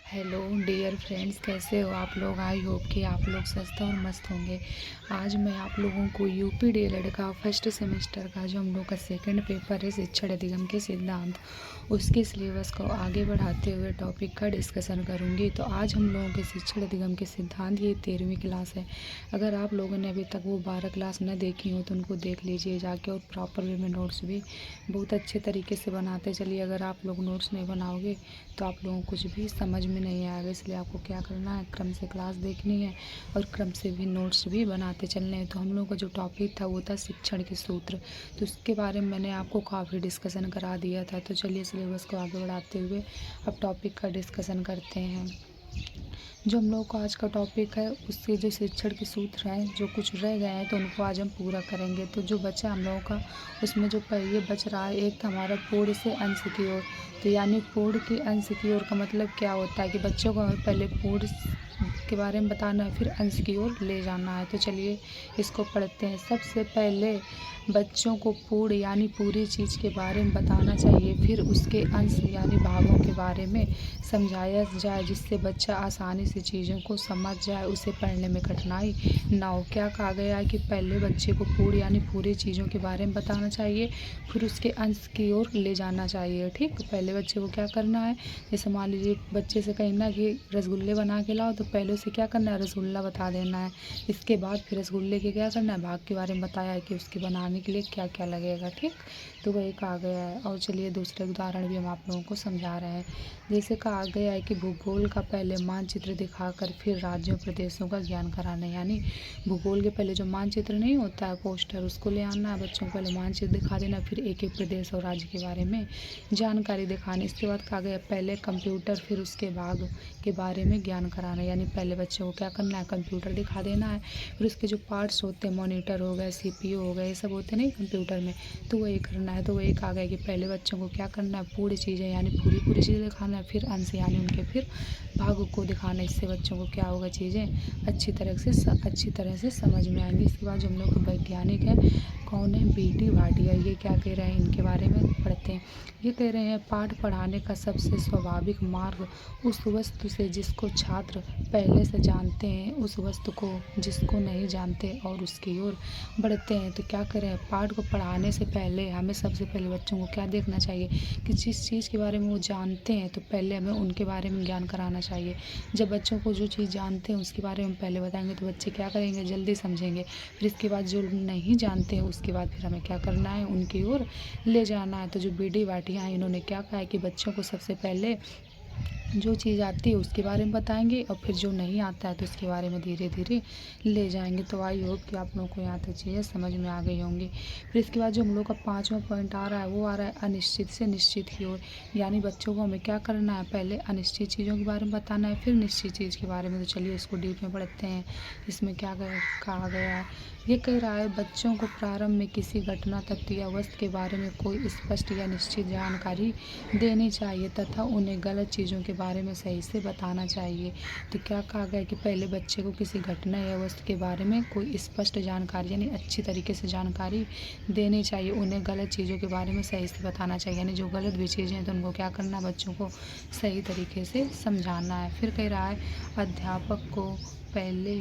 Hello dear friends, कैसे हो आप लोग। आई होप कि आप लोग स्वस्थ और मस्त होंगे। आज मैं आप लोगों को यूपी डीएलएड का फर्स्ट सेमेस्टर का जो हम लोग का सेकंड पेपर है शिक्षण अधिगम के सिद्धांत, उसके सिलेबस को आगे बढ़ाते हुए टॉपिक का डिस्कशन करूंगी। तो आज हम लोगों के शिक्षण अधिगम के सिद्धांत ये 13वीं क्लास है। अगर आप लोगों ने अभी तक वो 12 क्लास न देखी हो तो उनको देख लीजिए जाके, और प्रॉपर वे में नोट्स भी बहुत अच्छे तरीके से बनाते चलिए। अगर आप लोग नोट्स नहीं बनाओगे तो आप लोगों को कुछ भी समझ में नहीं आएगा, इसलिए आपको क्या करना है, क्रम से क्लास देखनी है और क्रम से भी नोट्स भी बनाते चलने हैं। तो हम लोगों का जो टॉपिक था वो था शिक्षण के सूत्र, तो उसके बारे में मैंने आपको काफ़ी डिस्कशन करा दिया था। तो चलिए सिलेबस को आगे बढ़ाते हुए अब टॉपिक का डिस्कशन करते हैं। जो हम लोग का आज का टॉपिक है उसके जो शिक्षण के सूत्र हैं, जो कुछ रह गए हैं तो उनको आज हम पूरा करेंगे। तो जो बचा हम लोगों का, उसमें जो ये बच रहा है, एक था हमारा पूर्ण से अंश की ओर। तो यानी पूर्ण के अंश की ओर का मतलब क्या होता है कि बच्चों को हमें पहले पूर्ण के बारे में बताना है, फिर अंश की ओर ले जाना है। तो चलिए इसको पढ़ते हैं। सबसे पहले बच्चों को पूर्ण यानी पूरी चीज़ के बारे में बताना चाहिए, फिर उसके अंश यानी भागों के बारे में समझाया जाए, जिससे बच्चा आसानी से चीज़ों को समझ जाए, उसे पढ़ने में कठिनाई ना हो। क्या कहा गया है कि पहले बच्चे को पूर्ण यानी पूरी चीज़ों के बारे में बताना चाहिए, फिर उसके अंश की ओर ले जाना चाहिए। ठीक, पहले बच्चे को क्या करना है, जैसे मान लीजिए बच्चे से कहीं ना कि रसगुल्ले बना के लाओ, तो पहले उसे क्या करना है, रसगुल्ला बता देना है। इसके बाद फिर रसगुल्ले के क्या करना है, भाग के बारे में बताया है कि उसके बनाने के लिए क्या क्या लगेगा। ठीक, तो वही कहा गया है। और चलिए दूसरे उदाहरण भी हम आप लोगों को समझा रहे हैं। जैसे कहा गया है कि भूगोल का पहले मानचित्र दिखाकर फिर राज्यों प्रदेशों का ज्ञान कराना, यानी भूगोल के पहले जो मानचित्र नहीं होता है पोस्टर, उसको ले आना है, बच्चों को पहले मानचित्र दिखा देना, फिर एक एक प्रदेश और राज्य के बारे में जानकारी दिखानी। इसके बाद कहा गया पहले कंप्यूटर फिर उसके भाग के बारे में ज्ञान कराना, यानी पहले बच्चों को क्या करना है, कंप्यूटर दिखा देना है, फिर उसके जो पार्ट्स होते हैं, मॉनिटर हो गए, सीपीयू हो गए, ये सब होते नहीं कंप्यूटर में, तो वही करना है। तो वही कहा गया कि पहले बच्चों को क्या करना है, पूरी चीज़ें यानी पूरी पूरी चीज़ें दिखाना है, फिर अंश यानी उनके फिर भाग को दिखाना। इससे बच्चों को क्या होगा, चीज़ें अच्छी तरह से समझ में आएंगी। इसके बाद जो हम लोग वैज्ञानिक हैं, कौन है, बीटी भाटिया, ये क्या कह रहे हैं, इनके बारे में पढ़ते हैं। ये कह रहे हैं पाठ पढ़ाने का सबसे स्वाभाविक मार्ग उस वस्तु से जिसको छात्र पहले से जानते हैं, उस वस्तु को जिसको नहीं जानते और उसकी ओर बढ़ते हैं। तो क्या करें, पाठ को पढ़ाने से पहले हमें सबसे पहले बच्चों को क्या देखना चाहिए कि जिस चीज़ के बारे में वो जानते हैं तो पहले हमें उनके बारे में ज्ञान कराना चाहिए। जब बच्चों को जो चीज़ जानते हैं उसके बारे में पहले बताएंगे तो बच्चे क्या करेंगे, जल्दी समझेंगे। फिर इसके बाद जो नहीं जानते हैं उसके बाद फिर हमें क्या करना है, उनकी ओर ले जाना है। तो जो बीडी भाटिया हैं, इन्होंने क्या कहा है कि बच्चों को सबसे पहले जो चीज़ आती है उसके बारे में बताएंगे, और फिर जो नहीं आता है तो उसके बारे में धीरे धीरे ले जाएंगे। तो आई होप कि आप लोगों को यहाँ तक चीज़ें समझ में आ गई होंगी। फिर इसके बाद जो हम लोग का 5वां पॉइंट आ रहा है वो आ रहा है अनिश्चित से निश्चित की ओर, यानी बच्चों को हमें क्या करना है, पहले अनिश्चित चीज़ों के बारे में बताना है, फिर निश्चित चीज़ के बारे में। तो चलिए इसको डीप में पढ़ते हैं। इसमें क्या कहा गया है, ये कह रहा है बच्चों को प्रारंभ में किसी घटना, तथ्य या वस्तु के बारे में कोई स्पष्ट या निश्चित जानकारी देनी चाहिए तथा उन्हें गलत चीज़ों के बारे में सही से बताना चाहिए। तो क्या कहा गया कि पहले बच्चे को किसी घटना या वस्तु के बारे में कोई स्पष्ट जानकारी यानी अच्छी तरीके से जानकारी देनी चाहिए, उन्हें गलत चीज़ों के बारे में सही से बताना चाहिए, यानी जो गलत भी चीज़ें हैं तो उनको क्या करना है, बच्चों को सही तरीके से समझाना है। फिर कह रहा है अध्यापक को पहले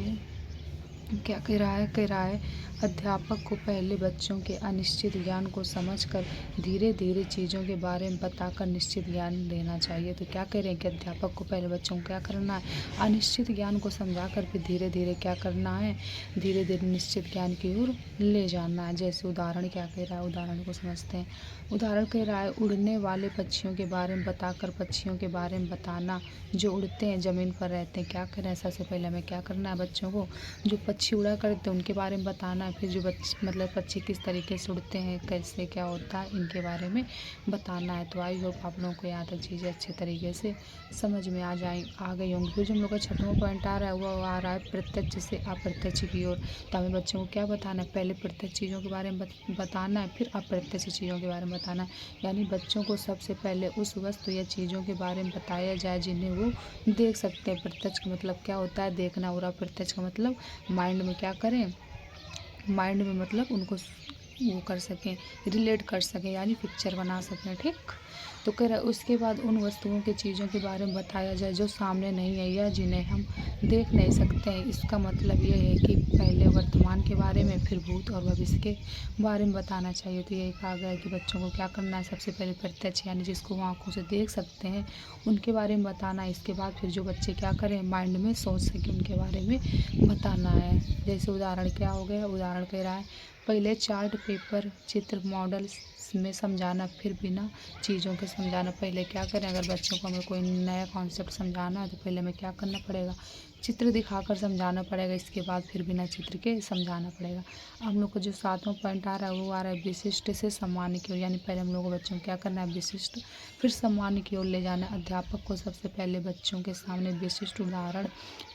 क्या कह रहा है अध्यापक को पहले बच्चों के अनिश्चित ज्ञान को समझकर धीरे धीरे चीज़ों के बारे में बताकर निश्चित ज्ञान देना चाहिए। तो क्या कह रहे हैं कि अध्यापक को पहले बच्चों को क्या करना है, अनिश्चित ज्ञान को समझाकर फिर धीरे धीरे क्या करना है, धीरे धीरे निश्चित ज्ञान की ओर ले जाना है। जैसे उदाहरण क्या कह रहा है, उदाहरण को समझते हैं। उदाहरण कह रहा है उड़ने वाले पक्षियों के बारे में बताकर पक्षियों के बारे में बताना जो उड़ते हैं, ज़मीन पर रहते हैं। क्या कह रहे हैं, सबसे पहले हमें क्या करना है, बच्चों को जो पक्षी उड़ा करते हैं उनके बारे में बताना है, फिर जो मतलब पक्षी किस तरीके से उड़ते हैं, कैसे क्या होता है, इनके बारे में बताना है। तो आई होप आप लोगों को यहाँ तक चीज़ें अच्छे तरीके से समझ में आ गई होंगी। फिर जो हम लोग का 6वां पॉइंट आ रहा है वो आ रहा है प्रत्यक्ष से अप्रत्यक्ष की ओर। तो हमें बच्चों को क्या बताना है, पहले प्रत्यक्ष चीज़ों के बारे में बताना है, फिर अप्रत्यक्ष चीज़ों के बारे में बताना है, यानी बच्चों को सबसे पहले उस वस्तु या चीज़ों के बारे में बताया जाए जिन्हें वो देख सकते हैं। प्रत्यक्ष का मतलब क्या होता है, देखना, और अप्रत्यक्ष का मतलब माइंड में क्या करें, माइंड में मतलब उनको वो कर सकें, रिलेट कर सकें, यानी पिक्चर बना सकें। ठीक, तो कह रहा है उसके बाद उन वस्तुओं की चीज़ों के बारे में बताया जाए जो सामने नहीं है या जिन्हें हम देख नहीं सकते हैं। इसका मतलब ये है कि पहले वर्तमान के बारे में, फिर भूत और भविष्य के बारे में बताना चाहिए। तो यही कहा गया है कि बच्चों को क्या करना है, सबसे पहले प्रत्यक्ष यानी जिसको वो आँखों से देख सकते हैं उनके बारे में बताना है। इसके बाद फिर जो बच्चे क्या करें, माइंड में सोच सकें उनके बारे में बताना है। जैसे उदाहरण क्या हो गया, उदाहरण कह रहा है पहले चार्ट पेपर चित्र मॉडल्स में समझाना, फिर बिना चीज़ों के समझाना। पहले क्या करें, अगर बच्चों को हमें कोई नया कॉन्सेप्ट समझाना है तो पहले हमें क्या करना पड़ेगा, चित्र दिखाकर समझाना पड़ेगा। इसके बाद फिर बिना चित्र के समझाना पड़ेगा। हम लोग को जो 7वां पॉइंट आ रहा है वो आ रहा है विशिष्ट से सामान्य की ओर, यानी पहले हम लोग को बच्चों को क्या करना है, विशिष्ट फिर सामान्य की ओर ले जाना है। अध्यापक को सबसे पहले बच्चों के सामने विशिष्ट उदाहरण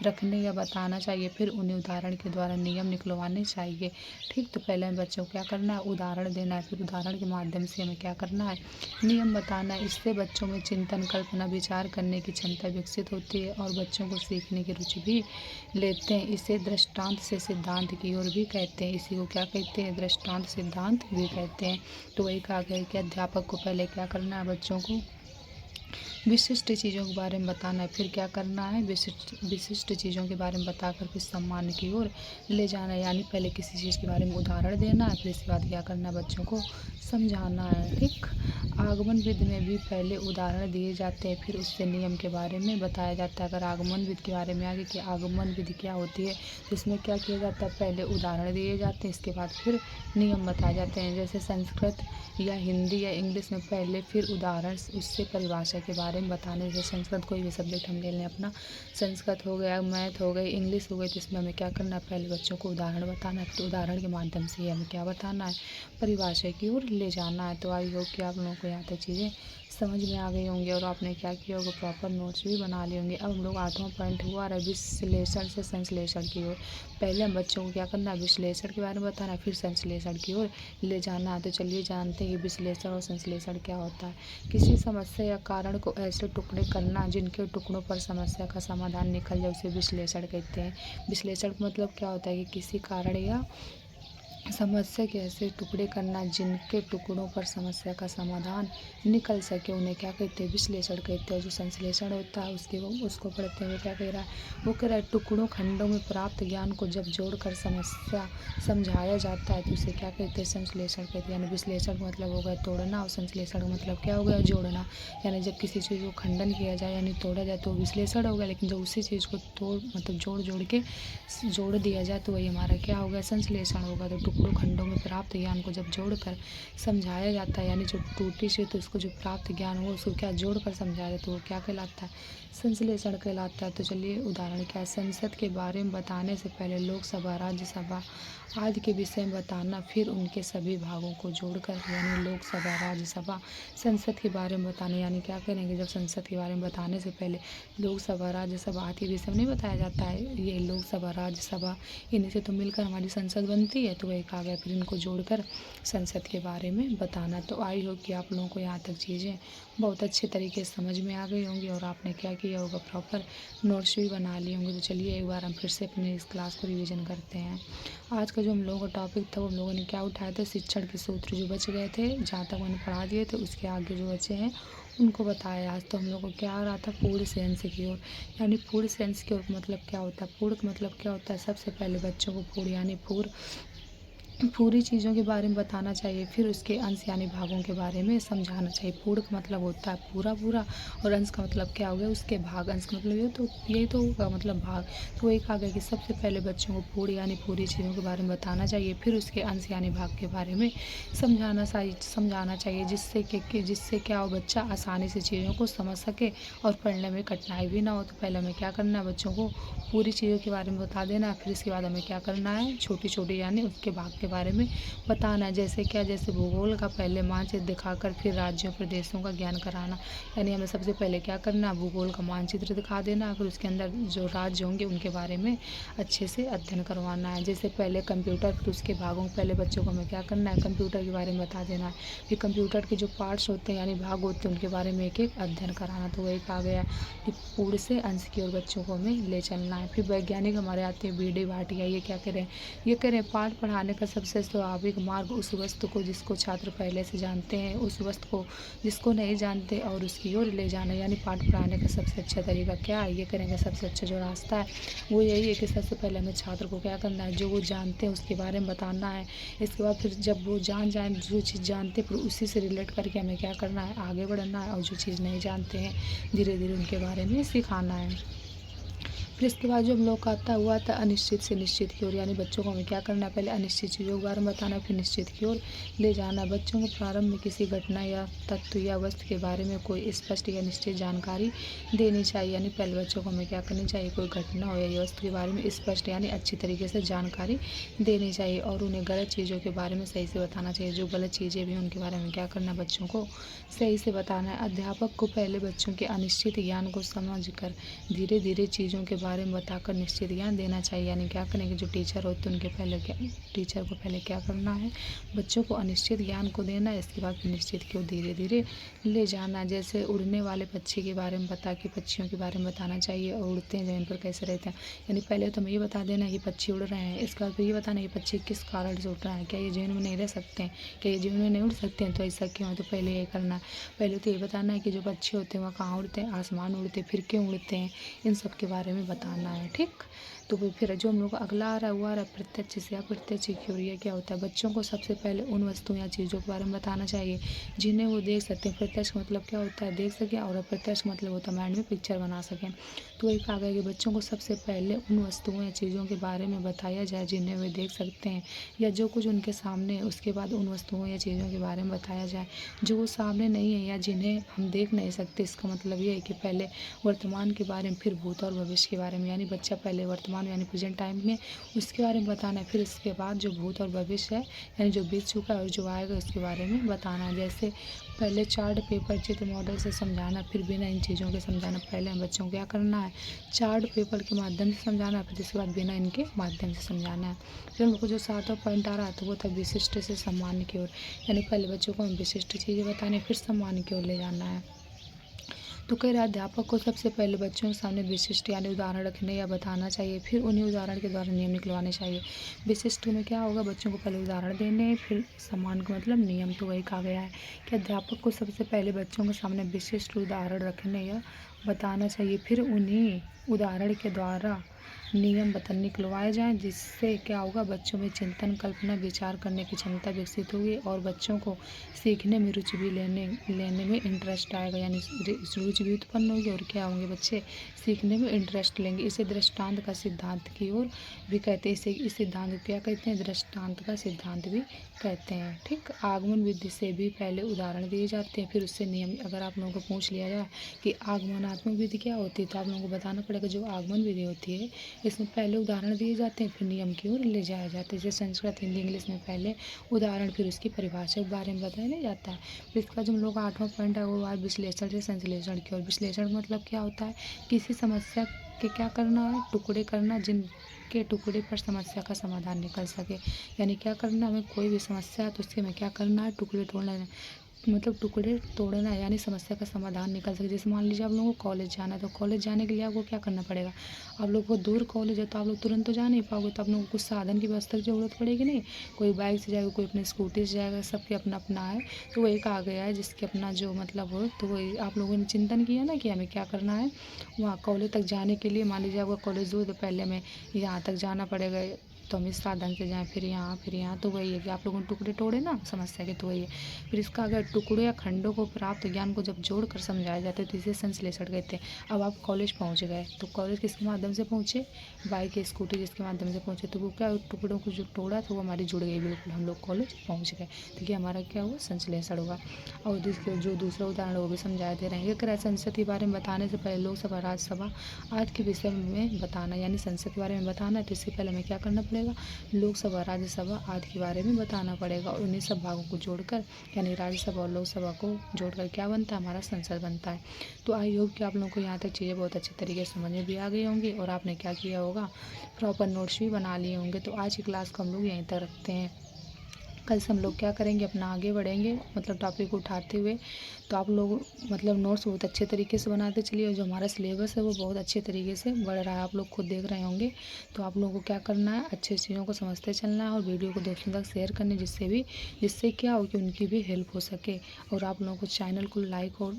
रखने या बताना चाहिए, फिर उन्हें उदाहरण के द्वारा नियम निकलवाने चाहिए। ठीक, तो पहले हमें बच्चों को क्या करना है, उदाहरण देना है, फिर उदाहरण के माध्यम से हमें क्या करना है, नियम बताना है। इससे बच्चों में चिंतन, कल्पना, विचार करने की क्षमता विकसित होती है और बच्चों को सीखने की रुचि भी लेते हैं। इसे दृष्टांत से सिद्धांत की ओर भी कहते हैं। इसी को क्या कहते हैं, दृष्टांत सिद्धांत भी कहते हैं। तो वही कहा गया कि अध्यापक को पहले क्या करना है, बच्चों को विशिष्ट चीज़ों के बारे में बताना है, फिर क्या करना है, विशिष्ट चीज़ों के बारे में बताकर फिर सम्मान की ओर ले जाना है। यानी पहले किसी चीज़ के बारे में उदाहरण देना है, फिर इसके बाद क्या करना है, बच्चों को समझाना है। ठीक, आगमन विधि में भी पहले उदाहरण दिए जाते हैं, फिर उससे नियम के बारे में बताया जाता है। अगर आगमन विधि के बारे में आगे कि आगमन विधि क्या होती है, तो इसमें क्या किया जाता है, पहले उदाहरण दिए जाते हैं, इसके बाद फिर नियम बताए जाते हैं। जैसे संस्कृत या हिंदी या इंग्लिश में पहले फिर उदाहरण, उससे परिभाषा के बारे में बताने। जैसे संस्कृत कोई भी सब्जेक्ट हम ले लें अपना, संस्कृत हो गया, मैथ हो गई, इंग्लिश हो गई, तो इसमें हमें क्या करना है, पहले बच्चों को उदाहरण बताना है, फिर उदाहरण के माध्यम से हमें क्या बताना है, परिभाषा की ओर ले जाना है। तो आई होप कि आप लोगों को यहाँ तक चीज़ें समझ में आ गई होंगी और आपने क्या किया होगा, प्रॉपर नोट्स भी बना लिए होंगे। अब हम लोग 8वां पॉइंट हुआ रहा है विश्लेषण से संश्लेषण की ओर। पहले हम बच्चों को क्या करना है, विश्लेषण के बारे में बताना है, फिर संश्लेषण की ओर ले जाना है। तो चलिए जानते हैं कि विश्लेषण और संश्लेषण क्या होता है। किसी समस्या या कारण को ऐसे टुकड़े करना जिनके टुकड़ों पर समस्या का समाधान निकल जाए, उसे विश्लेषण कहते हैं। विश्लेषण का मतलब क्या होता है कि किसी कारण या समस्या के ऐसे टुकड़े करना जिनके टुकड़ों पर समस्या का समाधान निकल सके, उन्हें क्या कहते हैं, विश्लेषण कहते हैं। जो संश्लेषण होता है उसको पढ़ते हुए क्या कह रहा है, वो कह रहा है टुकड़ों खंडों में प्राप्त ज्ञान को जब जोड़कर समस्या समझाया जाता है तो उसे क्या कहते हैं, संश्लेषण कहते हैं। यानी विश्लेषण का मतलब हो गया तोड़ना और संश्लेषण का मतलब क्या हो गया, जोड़ना। यानी जब किसी चीज़ को खंडन किया जाए यानी तोड़ा जाए तो विश्लेषण हो गया, लेकिन जब उसी चीज़ को तोड़ मतलब जोड़ के जोड़ दिया जाए तो वही हमारा क्या हो गया, संश्लेषण होगा। तो टुकड़ों खंडों में प्राप्त ज्ञान को जब जोड़कर समझाया जाता है, यानी जो टूटी से तो उसको जो प्राप्त ज्ञान हो उसको क्या जोड़कर समझाया जाए तो वो क्या कहलाता है, संश्लेषण कहलाता है। तो चलिए उदाहरण क्या है, संसद के बारे में बताने से पहले लोकसभा, राज्यसभा आदि के विषय में बताना, फिर उनके सभी भागों को जोड़कर, यानी लोकसभा, राज्यसभा, संसद के बारे में बताना। यानी क्या करेंगे, जब संसद के बारे में बताने से पहले लोकसभा, राज्यसभा आदि के विषय में नहीं बताया जाता है, ये लोकसभा, राज्यसभा इन्हीं से तो मिलकर हमारी संसद बनती है, तो वही कहा गया फिर इनको जोड़कर संसद के बारे में बताना। तो आई होप कि आप लोगों को यहाँ तक चीज़ें बहुत अच्छे तरीके से समझ में आ गई होंगी और आपने क्या किया होगा, प्रॉपर नोट्स भी बना लिए होंगे। तो चलिए एक बार हम फिर से अपने इस क्लास को रिवीजन करते हैं। आज का जो हम लोगों का टॉपिक था, हम लोगों ने क्या उठाया था, शिक्षण के सूत्र जो बच गए थे, जहाँ तक मैंने पढ़ा दिए थे, उसके आगे जो बचे हैं उनको बताया। आज तो हम लोग को क्या आ रहा था, पूर्ण सेंस की ओर। यानी पूर्ण सेंस की ओर मतलब क्या होता है, पूर्ण मतलब क्या होता है, सबसे पहले बच्चों को पूर्ण यानी पूरी चीज़ों के बारे में बताना चाहिए, फिर उसके अंश यानी भागों के बारे में समझाना चाहिए। पूर्ण का मतलब होता है पूरा पूरा, और अंश का मतलब क्या हो गया, उसके भाग। अंश का मतलब यही तो होगा, मतलब भाग। तो वही कहा गया कि सबसे पहले बच्चों को पूर्ण यानी पूरी चीज़ों के बारे में बताना चाहिए, फिर उसके अंश यानी भाग के बारे में समझाना चाहिए, जिससे क्या हो, बच्चा आसानी से चीज़ों को समझ सके और पढ़ने में कठिनाई भी ना हो। तो पहले हमें क्या करना है, बच्चों को पूरी चीज़ों के बारे में बता देना है, फिर इसके बाद हमें क्या करना है, छोटी छोटी यानी उसके भाग के बारे में बताना है। जैसे क्या, जैसे भूगोल का पहले मानचित्र दिखाकर फिर राज्यों प्रदेशों का ज्ञान कराना। यानी हमें सबसे पहले क्या करना है, भूगोल का मानचित्र दिखा देना, फिर उसके अंदर जो राज्य होंगे उनके बारे में अच्छे से अध्ययन करवाना है। जैसे पहले कंप्यूटर, फिर उसके भागों, पहले बच्चों को हमें क्या करना है, कंप्यूटर के बारे में बता देना है, फिर कंप्यूटर के जो पार्ट्स होते हैं यानी भाग होते हैं उनके बारे में एक एक अध्ययन कराना। तो वही कहा गया कि पूर्ण से अंश की ओर बच्चों को हमें ले चलना है। फिर वैज्ञानिक हमारे आते हैं BD भाटिया, ये क्या करें, ये करें पाठ पढ़ाने का सबसे स्वाभाविक मार्ग उस वस्तु को जिसको छात्र पहले से जानते हैं, उस वस्तु को जिसको नहीं जानते और उसकी ओर ले जाना, यानी पाठ पढ़ाने का सबसे अच्छा तरीका क्या है, ये करेंगे सबसे अच्छा जो रास्ता है वो यही है कि सबसे पहले हमें छात्र को क्या करना है, जो वो जानते हैं उसके बारे में बताना है। इसके बाद फिर जब वो जान जाए जो चीज़ जानते हैं, फिर उसी से रिलेट करके हमें क्या करना है, आगे बढ़ना है, और जो चीज़ नहीं जानते हैं धीरे धीरे उनके बारे में सिखाना है। फिर इसके बाद जो हम लोग का हुआ था अनिश्चित से निश्चित की ओर, यानी बच्चों को हमें क्या करना है, पहले अनिश्चित चीज़ों के बारे में बताना, फिर निश्चित की ओर ले जाना। बच्चों को प्रारंभ में किसी घटना या तत्व या वस्तु के बारे में कोई स्पष्ट या निश्चित जानकारी देनी चाहिए, यानी पहले बच्चों को हमें क्या करनी चाहिए, कोई घटना हो या वस्तु के बारे में स्पष्ट यानी अच्छी तरीके से जानकारी देनी चाहिए, और उन्हें गलत चीज़ों के बारे में सही से बताना चाहिए। जो गलत चीज़ें भी उनके बारे में क्या करना है, बच्चों को सही से बताना है। अध्यापक को पहले बच्चों के अनिश्चित ज्ञान को समझ कर धीरे धीरे चीज़ों के बारे में बताकर निश्चित ज्ञान देना चाहिए, यानी क्या करेंगे, जो टीचर होते हैं उनके पहले टीचर को पहले क्या करना है, बच्चों को अनिश्चित ज्ञान को देना है। इसके बाद फिर निश्चित को धीरे धीरे ले जाना। जैसे उड़ने वाले पक्षी के बारे में बता के पक्षियों के बारे में बताना चाहिए, और उड़ते हैं ज़मीन पर कैसे रहते हैं, यानी पहले तो हमें ये बता देना है कि पक्षी उड़ रहे हैं। इसके बाद फिर ये बताना है कि पक्षी किस कारण से उड़ रहे हैं, क्या ये ज़मीन में नहीं रह सकते हैं, क्या ये ज़मीन में नहीं उड़ सकते हैं, तो ऐसा क्यों है, तो पहले ये करना है। पहले तो ये बताना है कि जो पक्षी होते हैं वह कहाँ उड़ते हैं, आसमान उड़ते हैं, फिर क्यों उड़ते हैं, इन सब के बारे में बताना है। ठीक, तो फिर जो हम लोग का अगला आ रहा है वो आ रहा है प्रत्यक्ष से अप्रत्यक्ष की ओर। ये क्या होता है, बच्चों को सबसे पहले उन वस्तुओं या चीज़ों के बारे में बताना चाहिए जिन्हें वो देख सकते हैं। प्रत्यक्ष मतलब क्या होता है, देख सकें, और अप्रत्यक्ष मतलब होता है माइंड में पिक्चर बना सकें। तो एक कहा गया कि बच्चों को सबसे पहले उन वस्तुओं या चीज़ों के बारे में बताया जाए जिन्हें वे देख सकते हैं, या जो कुछ उनके सामने है उसके बाद उन वस्तुओं या चीज़ों के बारे में बताया जाए जो वो सामने नहीं है या जिन्हें हम देख नहीं सकते। इसका मतलब ये है कि पहले वर्तमान के बारे में, फिर भूत और भविष्य के बारे में, यानी बच्चा पहले वर्तमान यानी प्रेजेंट टाइम में उसके बारे में बताना है, फिर इसके बाद जो भूत और भविष्य है यानी जो बीत चुका है और जो आएगा उसके बारे में बताना है। जैसे पहले चार्ट पेपर चित्र मॉडल से समझाना, फिर बिना इन चीज़ों के समझाना। पहले हम बच्चों को क्या करना है, चार्ट पेपर के माध्यम से समझाना, फिर इसके बाद बिना इनके माध्यम से समझाना है। फिर हमको जो 7वां पॉइंट आ रहा था वो था विशिष्ट से सम्मान की ओर, यानी पहले बच्चों को हम विशिष्ट चीज़ें बताने, फिर सम्मान की ओर ले जाना है। तो कह रहा अध्यापक को सबसे पहले बच्चों के सामने विशिष्ट यानी उदाहरण रखने या बताना चाहिए, फिर उन्हीं उदाहरण के द्वारा नियम निकलवाने चाहिए। विशिष्ट में क्या होगा, बच्चों को पहले उदाहरण देने, फिर सम्मान का मतलब नियम। तो वही कहा गया है कि अध्यापक को सबसे पहले बच्चों के सामने विशिष्ट उदाहरण रखने या बताना चाहिए, फिर उन्हीं उदाहरण के द्वारा नियम निकलवाए जाएं, जिससे क्या होगा, बच्चों में चिंतन, कल्पना, विचार करने की क्षमता विकसित होगी, और बच्चों को सीखने में रुचि भी लेने में इंटरेस्ट आएगा, यानी रुचि भी उत्पन्न होगी, और क्या होंगे, बच्चे सीखने में इंटरेस्ट लेंगे। इसे दृष्टांत का सिद्धांत की ओर भी कहते हैं। इस सिद्धांत को क्या कहते हैं, दृष्टांत का सिद्धांत भी कहते हैं। ठीक, आगमन विधि से भी पहले उदाहरण दिए जाते हैं, फिर उससे नियम। अगर आप लोगों को पूछ लिया जाए कि आगमनात्मक विधि क्या होती है, तो आप लोगों को बताना पड़ेगा जो आगमन विधि होती है इसमें पहले उदाहरण दिए जाते हैं, फिर नियम की ओर ले जाया जाता है। जैसे संस्कृत, हिंदी, इंग्लिश में पहले उदाहरण, फिर उसकी परिभाषा के बारे में बताया नहीं जाता है। फिर इसका जो हम लोग का 8वां पॉइंट है वो है विश्लेषण से संश्लेषण की ओर। विश्लेषण मतलब क्या होता है, किसी समस्या के क्या करना है, टुकड़े करना, जिनके टुकड़े पर समस्या का समाधान निकल सके। यानी क्या करना, हमें कोई भी समस्या है तो उसके हमें क्या करना है, टुकड़े तोड़ना है, मतलब टुकड़े तोड़ना है, यानी समस्या का समाधान निकल सके। जैसे मान लीजिए आप लोगों को कॉलेज जाना है, तो कॉलेज जाने के लिए आपको क्या करना पड़ेगा, आप लोग को दूर कॉलेज है तो आप लोग तुरंत तो जा नहीं पाओगे, तो आप लोगों को कुछ साधन की व्यवस्था की ज़रूरत पड़ेगी। नहीं, कोई बाइक से जाएगा, कोई अपने स्कूटी से जाएगा, सबके अपना अपना है। तो वही कहा गया है जिसके अपना जो मतलब हो, तो वही आप लोगों ने चिंतन किया ना कि हमें क्या करना है, वहाँ कॉलेज तक जाने के लिए। मान लीजिए आपका कॉलेज दूर, तो पहले हमें यहाँ तक जाना पड़ेगा, तो हम इस साधन से जाएँ, फिर यहाँ। तो वही है कि आप लोगों ने टुकड़े तोड़े ना समस्या के, तो वही है। फिर इसका अगर टुकड़ों या खंडों को प्राप्त ज्ञान को जब जोड़ कर समझाया जाता है तो इसे संश्लेषण कहते हैं। अब आप कॉलेज पहुँच गए, तो कॉलेज किसके माध्यम से पहुँचे, बाइक या स्कूटी जिसके माध्यम से पहुँचे, तो वो क्या टुकड़ों को जो तोड़ा तो वो हमारी जुड़ गई, बिल्कुल हम लोग कॉलेज पहुँच गए। तो ये हमारा क्या हुआ, संश्लेषण हुआ। और जिसके जो दूसरा उदाहरण वो भी समझाए दे रहे हैं। एक संसद के बारे में बताने से पहले लोकसभा, राज्यसभा आदि के विषय में बताना, यानी संसद के बारे में बताना है तो इससे पहले हमें क्या करना पड़ेगा, लोकसभा, राज्यसभा आदि के बारे में बताना पड़ेगा, और उन्हीं सब भागों को जोड़कर यानी राज्यसभा और लोकसभा को जोड़कर क्या बनता है, हमारा संसद बनता है। तो आई होप कि आप लोगों को यहाँ तक चीज़ें बहुत अच्छे तरीके से समझ में भी आ गई होंगी, और आपने क्या किया होगा, प्रॉपर नोट्स भी बना लिए होंगे। तो आज की क्लास को हम लोग यहीं तक रखते हैं। कल से हम लोग क्या करेंगे, अपना आगे बढ़ेंगे मतलब टॉपिक उठाते हुए। तो आप लोग मतलब नोट्स बहुत अच्छे तरीके से बनाते चलिए, और जो हमारा सिलेबस है वो बहुत अच्छे तरीके से बढ़ रहा है, आप लोग खुद देख रहे होंगे। तो आप लोगों को क्या करना है, अच्छी चीज़ों को समझते चलना है और वीडियो को दोस्तों तक शेयर करनी, जिससे क्या हो कि उनकी भी हेल्प हो सके। और आप लोगों को चैनल को लाइक और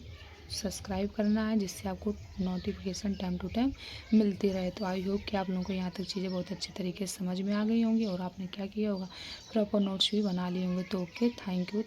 सब्सक्राइब करना है, जिससे आपको नोटिफिकेशन टाइम टू टाइम मिलती रहे। तो आई होप कि आप लोगों को यहाँ तक चीज़ें बहुत अच्छे तरीके से समझ में आ गई होंगी और आपने क्या किया होगा, प्रॉपर नोट्स भी बना लिए होंगे। तो ओके, थैंक यू।